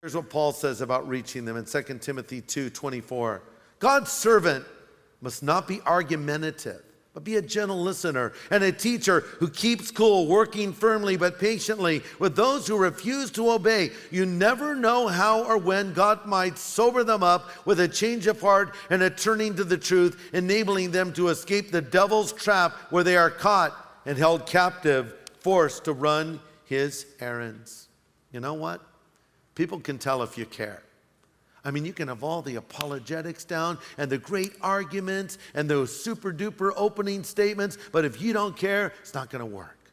Here's what Paul says about reaching them in 2 Timothy 2:24. God's servant must not be argumentative, but be a gentle listener and a teacher who keeps cool, working firmly but patiently with those who refuse to obey. You never know how or when God might sober them up with a change of heart and a turning to the truth, enabling them to escape the devil's trap where they are caught and held captive, forced to run his errands. You know what? People can tell if you care. I mean, you can have all the apologetics down and the great arguments and those super duper opening statements, but if you don't care, it's not going to work.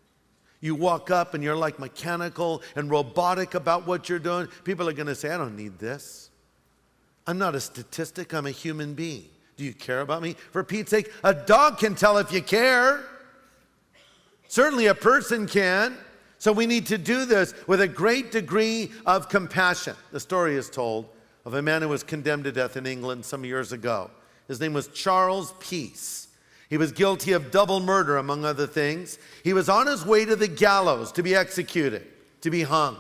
You walk up and you're like mechanical and robotic about what you're doing. People are going to say, I don't need this. I'm not a statistic, I'm a human being. Do you care about me? For Pete's sake, a dog can tell if you care. Certainly a person can. So we need to do this with a great degree of compassion. The story is told of a man who was condemned to death in England some years ago. His name was Charles Peace. He was guilty of double murder, among other things. He was on his way to the gallows to be executed, to be hung.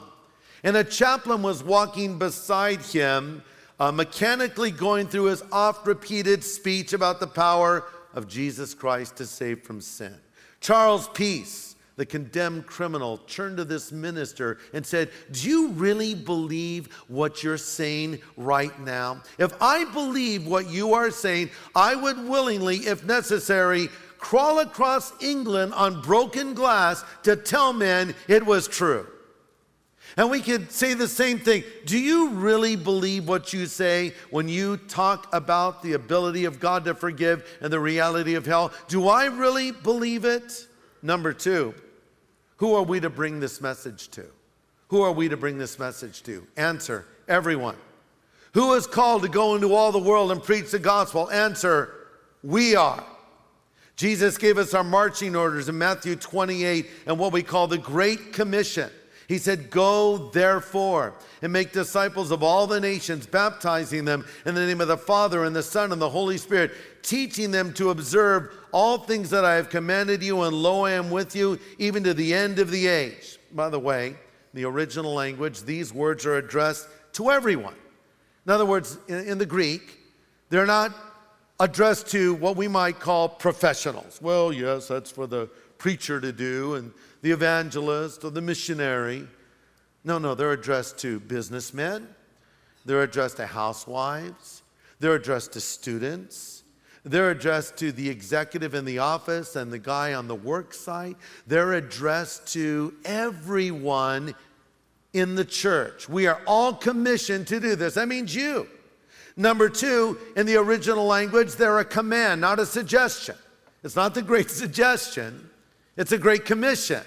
And a chaplain was walking beside him, mechanically going through his oft-repeated speech about the power of Jesus Christ to save from sin. Charles Peace, the condemned criminal, turned to this minister and said, do you really believe what you're saying right now? If I believe what you are saying, I would willingly, if necessary, crawl across England on broken glass to tell men it was true. And we could say the same thing. Do you really believe what you say when you talk about the ability of God to forgive and the reality of hell? Do I really believe it? Number two, who are we to bring this message to? Who are we to bring this message to? Answer, everyone. Who is called to go into all the world and preach the gospel? Answer, we are. Jesus gave us our marching orders in Matthew 28 and what we call the Great Commission. He said, go therefore and make disciples of all the nations, baptizing them in the name of the Father and the Son and the Holy Spirit, teaching them to observe all things that I have commanded you, and lo, I am with you even to the end of the age. By the way, in the original language, these words are addressed to everyone. In other words, in the Greek, they're not addressed to what we might call professionals. Well, yes, that's for the preacher to do and the evangelist or the missionary. No, they're addressed to businessmen. They're addressed to housewives. They're addressed to students. They're addressed to the executive in the office and the guy on the work site. They're addressed to everyone in the church. We are all commissioned to do this. That means you. Number two, in the original language, they're a command, not a suggestion. It's not the great suggestion. It's a great commission.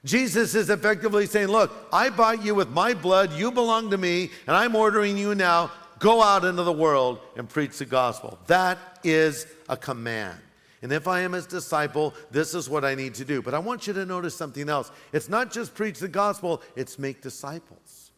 Jesus is effectively saying, look, I bought you with my blood. You belong to me, and I'm ordering you now, go out into the world and preach the gospel. That is a command. And if I am his disciple, this is what I need to do. But I want you to notice something else. It's not just preach the gospel, it's make disciples.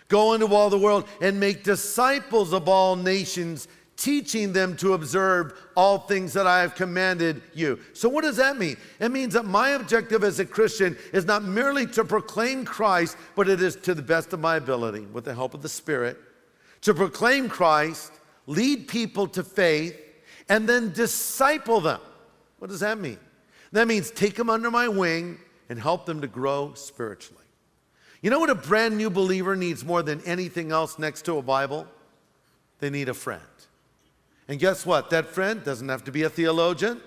Go into all the world and make disciples of all nations, teaching them to observe all things that I have commanded you. So what does that mean? It means that my objective as a Christian is not merely to proclaim Christ, but it is to the best of my ability, with the help of the Spirit, to proclaim Christ, lead people to faith, and then disciple them. What does that mean? That means take them under my wing and help them to grow spiritually. You know what a brand new believer needs more than anything else next to a Bible? They need a friend. And guess what? That friend doesn't have to be a theologian.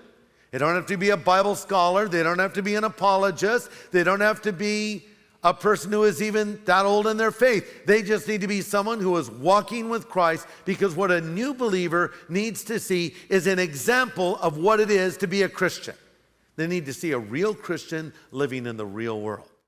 They don't have to be a Bible scholar. They don't have to be an apologist. They don't have to be a person who is even that old in their faith. They just need to be someone who is walking with Christ, because what a new believer needs to see is an example of what it is to be a Christian. They need to see a real Christian living in the real world.